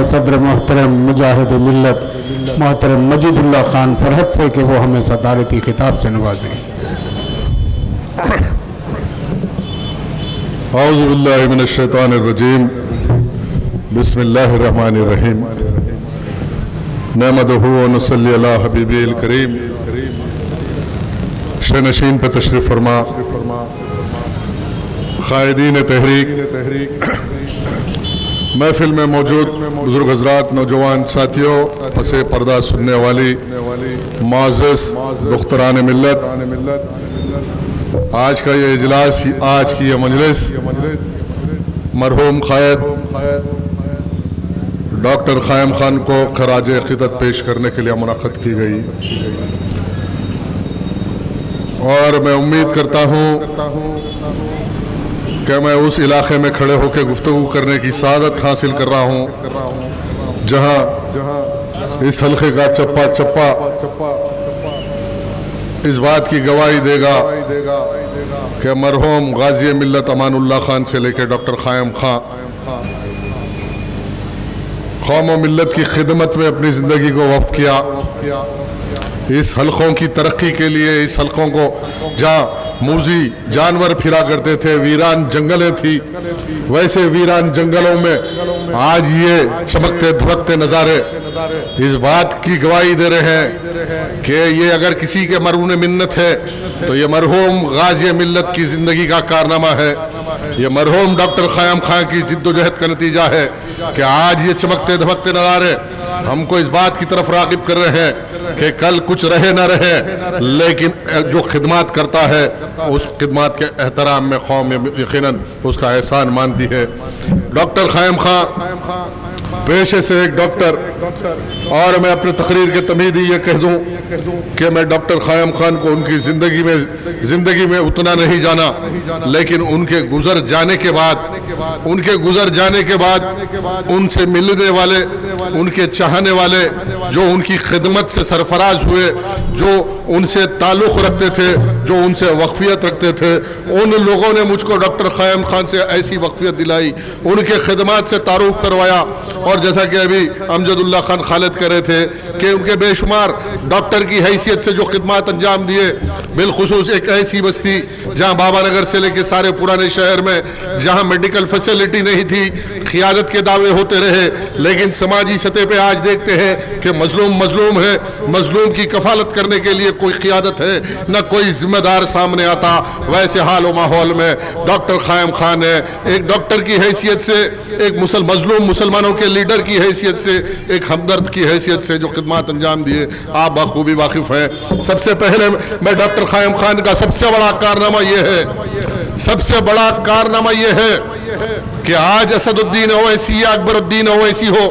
सदर मोहतरम मुजाहिद मिल्लत मोहतरम मजीदुल्लाह खान फरहत से कि वो हमें सदारती खिताब से नवाजें। औज़ु बिल्लाहि मिनश शैतानिर रजीम, बिस्मिल्लाहिर रहमानिर रहीम, नहमदुहु व नुसल्ली अला हबीबिल करीम। शनशीन पे तशरीफ़ फरमा, क़ायदीन तहरीक, महफिल में मौजूद बुजुर्ग हज़रात, नौजवान साथियों, पसे पर्दा सुनने वाली मुअज़्ज़ज़ दुख्तरान मिल्लत, आज का ये इजलास, आज की ये मजलिस मरहूम क़ायद डॉक्टर क़ायम खान को खराज अक़ीदत पेश करने के लिए मुनक़्क़द की गई और मैं उम्मीद करता हूँ कि मैं उस इलाके में खड़े होकर गुफ्तगू करने की सादत हासिल कर रहा हूँ जहाँ इस हल्के का चप्पा चप्पा इस बात की गवाही देगा कि मरहूम गाजी मिल्लत अमानुल्लाह खान से लेकर डॉक्टर क़ायम खां कौम व मिल्लत की खिदमत में अपनी ज़िंदगी को वक़्फ़ किया। इस हलकों की तरक्की के लिए, इस हलकों को जहाँ मूजी जानवर फिरा करते थे, वीरान जंगलें थी, वैसे वीरान जंगलों में आज ये चमकते धमकते नज़ारे इस बात की गवाही दे रहे हैं कि ये अगर किसी के मरहूम मिन्नत है तो ये मरहूम गाजी मिल्लत की ज़िंदगी का कारनामा है। ये मरहूम डॉक्टर क़ायम खां की जिद्दोजहद का नतीजा है कि आज ये चमकते धमकते नज़ारे हमको इस बात की तरफ राग़िब कर रहे हैं कि कल कुछ रहे ना रहे, लेकिन जो खिदमत करता है उस खिदमत के एहतराम में कौम यकीनन उसका एहसान मानती है। डॉक्टर क़ायम खां पेशे से एक डॉक्टर, और मैं अपने तकरीर के तमीद ही ये कह दूं कि मैं डॉक्टर क़ायम खान को उनकी ज़िंदगी में उतना नहीं जाना, लेकिन उनके गुजर जाने के बाद उनसे मिलने वाले, उनके चाहने वाले, जो उनकी खिदमत से सरफराज हुए, जो उनसे ताल्लुक़ रखते थे, जो उनसे वक्फियत रखते थे, उन लोगों ने मुझको डॉक्टर क़ायम खान से ऐसी वक्फियत दिलाई, उनके खिदमत से तारुफ करवाया। और जैसा कि अभी अमजदुल्लाह खान खालिद कह रहे थे कि उनके बेशुमार डॉक्टर की हैसियत से जो खिदमत अंजाम दिए, बिलखुसूस एक ऐसी बस्ती जहाँ बाबा नगर से लेकर सारे पुराने शहर में जहाँ मेडिकल फैसिलिटी नहीं थी, क़ियादत के दावे होते रहे, लेकिन समाजी सतह पे आज देखते हैं कि मजलूम है, मजलूम की कफालत करने के लिए कोई क़ियादत है, न कोई जिम्मेदार सामने आता। वैसे हाल व माहौल में डॉक्टर क़ायम खान ने एक डॉक्टर की हैसियत से, एक मजलूम मुसलमानों के लीडर की हैसियत से, एक हमदर्द की हैसियत से जो खिदमत अंजाम दिए, आप बखूबी वाकिफ़ हैं। सबसे पहले मैं डॉक्टर क़ायम खान का सबसे बड़ा कारनामा ये है कि आज असदुद्दीन ओवैसी या अकबरुद्दीन ओवैसी हो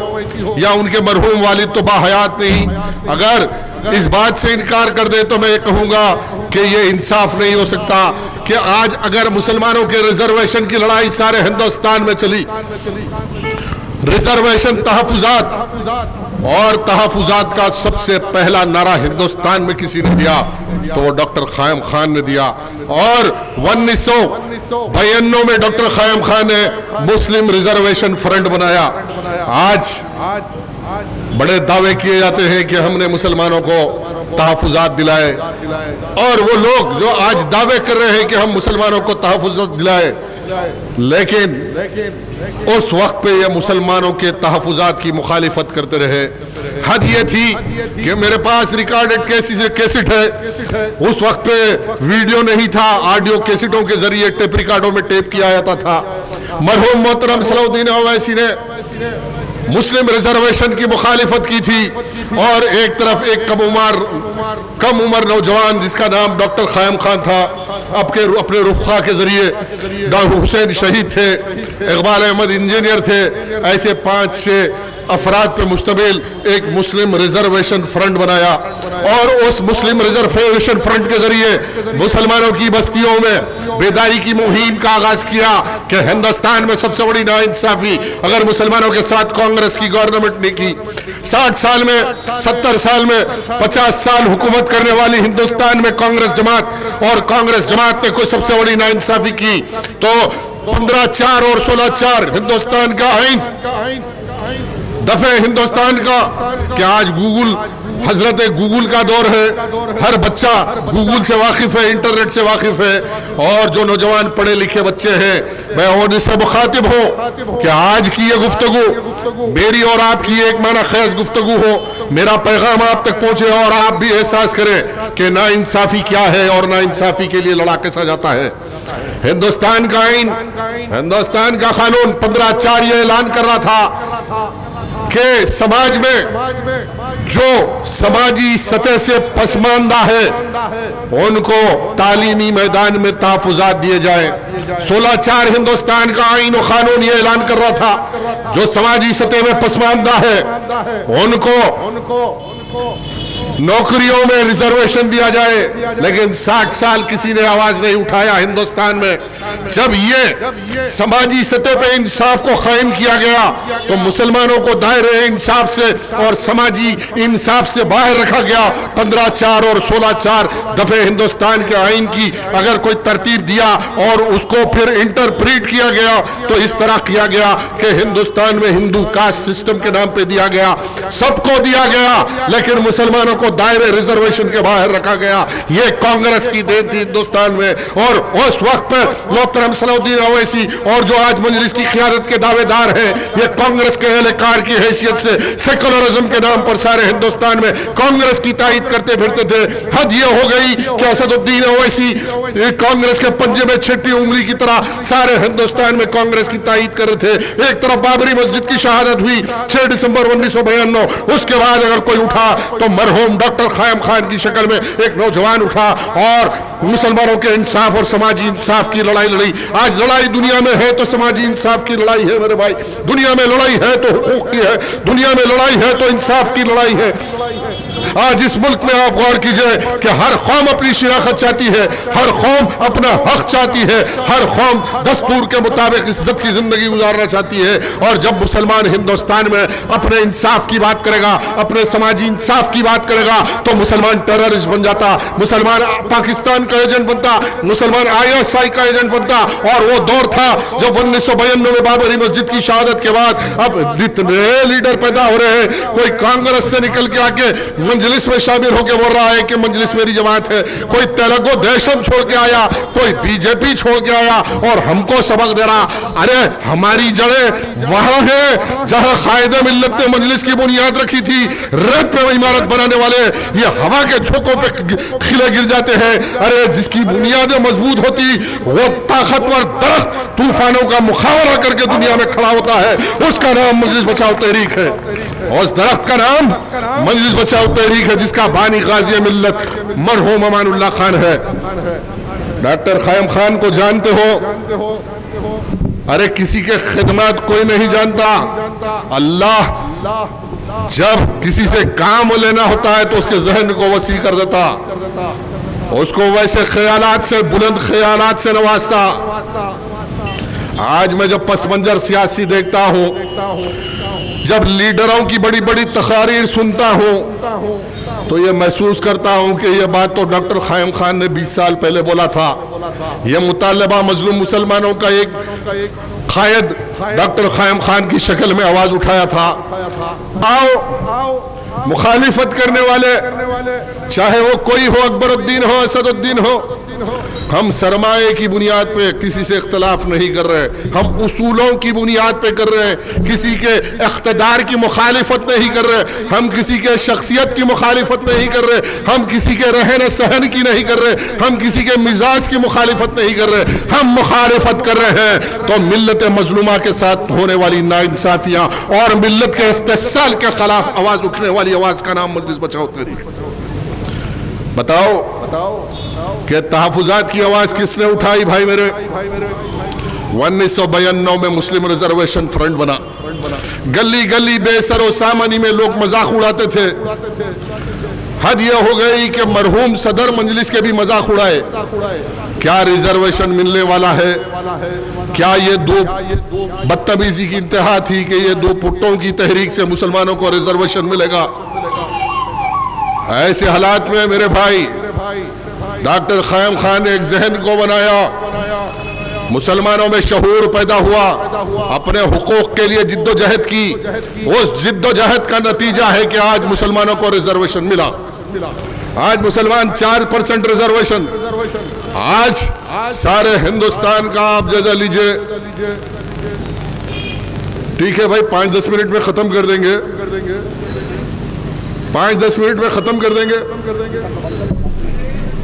या उनके मरहूम वालिद तो बाहयात नहीं, अगर इस बात से इनकार कर दे तो मैं ये कहूँगा कि ये इंसाफ नहीं हो सकता कि आज अगर मुसलमानों के रिजर्वेशन की लड़ाई सारे हिंदुस्तान में चली, रिजर्वेशन तहफ़्फ़ुज़ात, और तहफ़्फ़ुज़ात का सबसे पहला नारा हिंदुस्तान में किसी ने दिया तो वो डॉक्टर क़ायम खान ने दिया, और 1992 में डॉक्टर क़ायम खान ने मुस्लिम रिजर्वेशन फ्रंट बनाया। आज बड़े दावे किए जाते हैं कि हमने मुसलमानों को तहफ़्फ़ुज़ात दिलाए, और वो लोग जो आज दावे कर रहे हैं कि हम मुसलमानों को तहफ़्फ़ुज़ात दिलाए, लेकिन उस वक्त पे ये मुसलमानों के तहफ़्फ़ुज़ात की मुखालिफत करते रहे। हद ये थी कि मेरे पास रिकॉर्डेड कैसेट है, उस वक्त पे वीडियो नहीं था, ऑडियो कैसेटों के जरिए टेप रिकॉर्डों में टेप किया जाता था। मरहूम मोहतरम सलाउद्दीन ओवैसी ने मुस्लिम रिजर्वेशन की मुखालिफत की थी, और एक तरफ एक कम उम्र नौजवान जिसका नाम डॉक्टर क़ायम खान था, अपने रुफ़ा के जरिए डॉक्टर हुसैन शहीद थे, इकबाल अहमद इंजीनियर थे, ऐसे 5-6 अफराद पे मुश्तमिल एक मुस्लिम रिजर्वेशन फ्रंट बनाया, और उस मुस्लिम रिजर्वेशन फ्रंट के जरिए मुसलमानों की बस्तियों में बेदारी की मुहिम का आगाज किया कि हिंदुस्तान में सबसे बड़ी नाइंसाफी अगर मुसलमानों के साथ कांग्रेस की गवर्नमेंट ने की। 60 साल में, 70 साल में, 50 साल हुकूमत करने वाली हिंदुस्तान में कांग्रेस जमात, और कांग्रेस जमात ने कोई सबसे बड़ी नाइंसाफी की तो 15-4 और 16-4 हिंदुस्तान का आइन दफे हिंदुस्तान का कि आज गूगल, हजरत गूगल का दौर है, हर बच्चा गूगल से वाकिफ है, इंटरनेट से वाकिफ है। और जो नौजवान पढ़े लिखे बच्चे हैं, मैं उनसे मुखातिब हूँ कि आज की ये गुफ्तगू मेरी और आपकी एक माना खेज गुफ्तगू हो, मेरा पैगाम आप तक पहुंचे और आप भी एहसास करें कि ना इंसाफी क्या है और ना इंसाफी के लिए लड़ा कैसा जाता है। हिंदुस्तान का आइन, हिंदुस्तान का कानून 15/4 ये ऐलान कर रहा था कि समाज में जो समाजी सतह से पसमानदा है उनको तालीमी मैदान में तहफुजात दिए जाए। 16/4 हिंदुस्तान का आइन और कानून ये ऐलान कर रहा था जो समाजी सतह में पसमानदा है उनको नौकरियों में रिजर्वेशन दिया जाए। लेकिन 60 साल किसी ने आवाज नहीं उठाया हिंदुस्तान में। जब ये समाजी सतह पे इंसाफ को कायम किया गया तो मुसलमानों को दायरे इंसाफ से और समाजी इंसाफ से बाहर रखा गया। 15/4 और 16/4 दफे हिंदुस्तान के आइन की अगर कोई तरतीब दिया और उसको फिर इंटरप्रीट किया गया तो इस तरह किया गया कि हिंदुस्तान में हिंदू कास्ट सिस्टम के नाम पे दिया गया, सबको दिया गया, लेकिन मुसलमानों को दायरे रिजर्वेशन के बाहर रखा गया। ये कांग्रेस की देन थी हिंदुस्तान में। और उस वक्त पर मोहतरम सलाउद्दीन ओवैसी और जो आज मजलिस की क़ियादत के दावेदार हैं, ये कांग्रेस के एहलकार की हैसियत से सेकुलरिज्म के नाम पर सारे हिंदुस्तान में कांग्रेस की तायद करते फिरते थे। हद ये हो गई कि असदुद्दीन ओवैसी कांग्रेस के पंजे में छिट्टी उंगली की तरह सारे हिंदुस्तान में कांग्रेस की तायद कर रहे थे। एक तरफ बाबरी मस्जिद की शहादत हुई 6 दिसंबर 1992, उसके बाद अगर कोई उठा तो मरहूम डॉक्टर क़याम खान की शक्ल में एक नौजवान उठा और मुसलमानों के इंसाफ और समाजी इंसाफ की लड़ाई लड़ी। आज लड़ाई दुनिया में है तो समाजी इंसाफ की लड़ाई है मेरे भाई, दुनिया में लड़ाई है तो हुकूक की है, दुनिया में लड़ाई है तो इंसाफ की लड़ाई है। आज इस मुल्क में आप गौर कीजिए कि हर कौम अपनी शिनाख्त चाहती है, हर कौम अपना हक चाहती है, हर कौम दस्तूर के मुताबिक इज्जत की जिंदगी गुजारना चाहती है। और जब मुसलमान हिंदुस्तान में अपने इंसाफ की बात करेगा, अपने समाजी इंसाफ की बात करेगा तो मुसलमान टेररिस्ट बन जाता, मुसलमान पाकिस्तान का एजेंट बनता, मुसलमान ISI का एजेंट बनता। और वो दौर था जब 1992 में बाबरी मस्जिद की शहादत के बाद अब जितने लीडर पैदा हो रहे हैं, कोई कांग्रेस से निकल के आके मजलिस में शामिल होकर बोल रहा है कि मजलिस मेरी जमात है, कोई तेलुगु देशम छोड़ के आया, कोई बीजेपी छोड़ के आया और हमको सबक दे रहा। अरे हमारी जड़ें वहां है जहां कायदे मिल्लत ने मजलिस की बुनियाद रखी थी। रेत पे इमारत बनाने वाले ये हवा के झोंकों पे खिले गिर जाते हैं। अरे जिसकी बुनियादें मजबूत होती वो ताकतवर दरख्त तूफानों का मुकाबला करके दुनिया में खड़ा होता है, उसका नाम मजलिस बचाओ तहरीक है। और उस दरख्त का नाम मजलिस बचाओ तहरीक है जिसका बानी गाजी मिल्लत मरहूम अमानुल्लाह खान है। डॉक्टर क़याम खान को जानते हो? अरे किसी के खिदमत कोई नहीं जानता। अल्लाह जब किसी से काम लेना होता है तो उसके जहन को वसी कर देता, उसको वैसे ख्यालात से, बुलंद ख्यालात से नवाजता। आज मैं जब पस मंजर सियासी देखता हूँ, जब लीडरों की बड़ी बड़ी तकारीर सुनता हूँ तो ये महसूस करता हूँ कि ये बात तो डॉक्टर क़याम खान ने 20 साल पहले बोला था। ये मुतालबा मजलूम मुसलमानों का एक कायद डॉक्टर क़याम खान की शक्ल में आवाज उठाया था। आओ मुखालिफत करने वाले, चाहे वो कोई हो, अकबरुद्दीन हो, असदुद्दीन हो, हम सरमाए की बुनियाद पे किसी से इख्तलाफ नहीं कर रहे, हम उसूलों की बुनियाद पे कर रहे हैं। किसी के इख्तिदार की मुखालिफत नहीं कर रहे, हम किसी के शख्सियत की मुखालिफत नहीं कर रहे, हम किसी के रहन सहन की नहीं कर रहे, हम किसी के मिजाज की मुखालिफत नहीं कर रहे। हम मुखालिफत कर रहे हैं तो मिल्लत मजलूमा के साथ होने वाली नाइंसाफियां और मिल्लत के इस्तेसाल के खिलाफ आवाज उठने वाली आवाज का नाम मजलिस बचाओ तहरीक। बताओ कि तहफुजात की आवाज किसने उठाई भाई मेरे? 1992 में मुस्लिम रिजर्वेशन फ्रंट बना। गली गली बेसरो सामानी में लोग मजाक उड़ाते थे। हद यह हो गई कि मरहूम सदर मजलिस के भी मजाक उड़ाए। क्या रिजर्वेशन मिलने वाला है? क्या ये दो बदतमीजी की इंतहा थी कि ये दो पुट्टों की तहरीक से मुसलमानों को रिजर्वेशन मिलेगा? ऐसे हालात में मेरे भाई डॉक्टर क़याम खान ने एक जहन को बनाया मुसलमानों में शऊर पैदा हुआ, अपने हुकूक के लिए जिद्दोजहद की। उस जिद्दोजहद का नतीजा है कि आज मुसलमानों को रिजर्वेशन मिला। आज मुसलमान 4% रिजर्वेशन। आज सारे हिंदुस्तान का आप जायजा लीजिए। ठीक है भाई, 5-10 मिनट में खत्म कर देंगे, 5-10 मिनट में खत्म कर देंगे।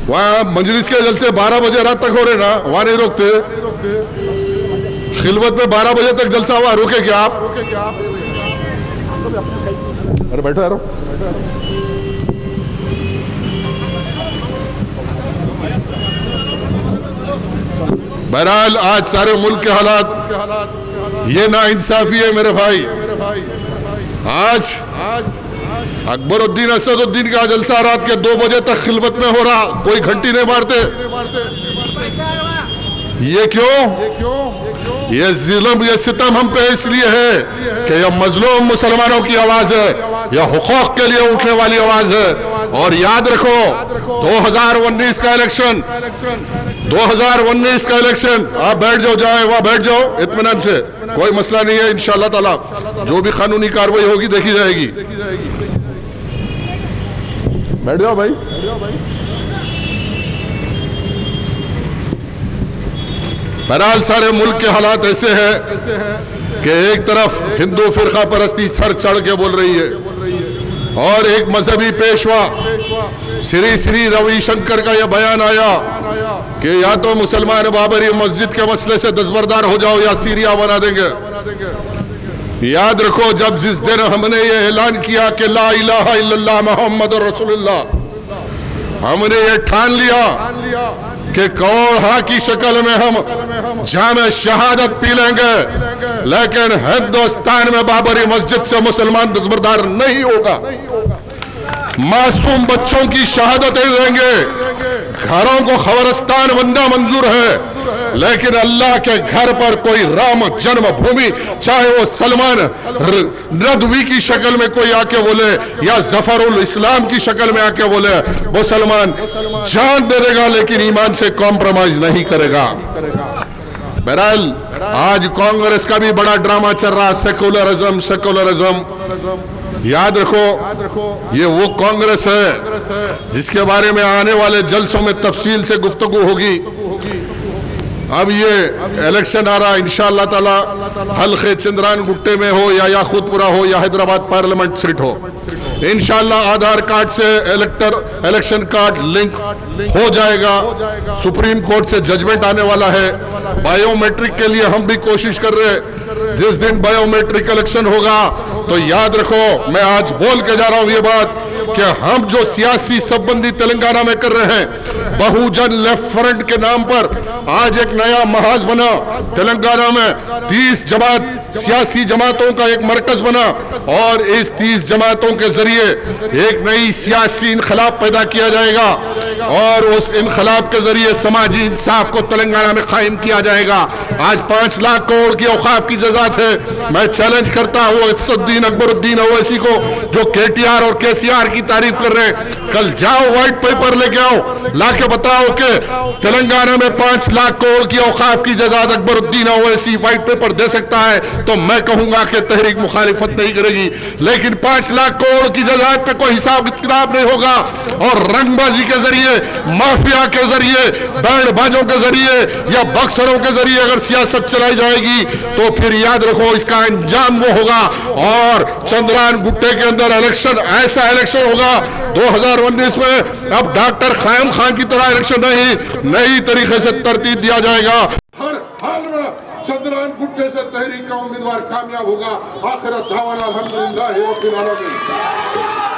वहां मजलिस के जलसे 12 बजे रात तक हो रहे ना, वहां नहीं रोकते। खिलवत में 12 बजे तक जलसा हुआ, रोके क्या आप? अरे बैठो यारो। बहरहाल आज सारे मुल्क के हालात, ये नाइंसाफी है मेरे भाई। आज अकबरुद्दीन असदुद्दीन का जलसा रात के 2 बजे तक खिलवत में हो रहा, कोई घंटी नहीं मारते। ये क्यों? ये जुल्म, ये सितम हम पे इसलिए है कि यह मजलूम मुसलमानों की आवाज है, यह हुकूक के लिए उठने वाली आवाज है। और याद रखो 2019 का इलेक्शन, 2019 का इलेक्शन, आप बैठ जाओ, जाए वहां बैठ जाओ इत्मीनान से, कोई मसला नहीं है। इंशाअल्लाह ताला जो भी कानूनी कार्रवाई होगी देखी जाएगी। बैठ जाओ भाई। बहरहाल सारे मुल्क के हालात ऐसे हैं कि एक तरफ हिंदू फिरका परस्ती सर चढ़ के बोल रही है, और एक मजहबी पेशवा श्री श्री रविशंकर का यह बयान आया कि या तो मुसलमान बाबरी मस्जिद के मसले से दस्तबरदार हो जाओ या सीरिया बना देंगे। याद रखो, जब जिस दिन हमने ये ऐलान किया कि ला इलाहा इल्लल्लाह मुहम्मदुर रसूलुल्लाह, हमने ये ठान लिया कि कौड़ा की शक्ल में हम जामे शहादत पी लेंगे, लेकिन हिंदुस्तान में बाबरी मस्जिद से मुसलमान दस्तबरदार नहीं होगा। मासूम बच्चों की शहादतें देंगे, घरों को खबरस्तान बनना मंजूर है, लेकिन अल्लाह के घर पर कोई राम जन्मभूमि, चाहे वो सलमान रदवी की शक्ल में कोई आके बोले या जफरुल इस्लाम की शक्ल में आके बोले, मुसलमान जान दे देगा लेकिन ईमान से कॉम्प्रोमाइज नहीं करेगा। बहरहाल आज कांग्रेस का भी बड़ा ड्रामा चल रहा, सेकुलरिज्म सेकुलरिज्म। याद रखो ये वो कांग्रेस है जिसके बारे में आने वाले जलसों में तफसील से गुफ्तगू होगी। अब ये इलेक्शन आ रहा, इंशाअल्लाह ताला हल्के चंद्रान गुट्टे में हो या याकूतपुरा हो या हैदराबाद पार्लियामेंट सीट हो, इंशाअल्लाह आधार कार्ड से इलेक्शन कार्ड लिंक हो जाएगा। सुप्रीम कोर्ट से जजमेंट आने वाला है। बायोमेट्रिक के लिए हम भी कोशिश कर रहे हैं। जिस दिन बायोमेट्रिक इलेक्शन होगा तो याद रखो, मैं आज बोल के जा रहा हूं ये बात कि हम जो सियासी संबंधी तेलंगाना में कर रहे हैं, बहुजन लेफ्ट फ्रंट के नाम पर आज एक नया महाज बना तेलंगाना में। 30 जमात सियासी जमातों का एक मरकज बना और इस 30 जमातों के जरिए एक नई सियासी इनकलाब पैदा किया जाएगा और उस इनकलाब के जरिए समाजी इंसाफ को तेलंगाना में कायम किया जाएगा। आज 5 लाख करोड़ की औकाफ की जजात है। मैं चैलेंज करता हूँ इसुद्दीन अकबरुद्दीन ओवैसी को, जो केटीआर और केसीआर की तारीफ कर रहे हैं, कल जाओ व्हाइट पेपर लेके आओ, लाके बताओ कि तेलंगाना में 5 लाख करोड़ की औकाफ की जजात अकबरुद्दीन ओवैसी व्हाइट पेपर दे सकता है, तो मैं कहूंगा कि तहरीक मुखालिफत नहीं करेगी। लेकिन 5 लाख करोड़ की जजात पे कोई हिसाब किताब नहीं होगा और रंगबाजी के जरिए, माफिया के जरिए, बैंडबाजों के जरिए या बक्सरों के जरिए अगर सियासत चलाई जाएगी तो फिर याद रखो इसका अंजाम वो होगा। और चंद्रान गुट्टे के अंदर इलेक्शन, ऐसा इलेक्शन होगा 2019 में, अब डॉक्टर ख़ायम खान की तरह इलेक्शन नहीं, नई तरीके से तरतीब दिया जाएगा। हर हाल में चंद्रान गुट्टे से तहरीक का उम्मीदवार कामयाब होगा। आखिरत दावाना अल्हम्दुलिल्लाह रब्बिल आलमीन।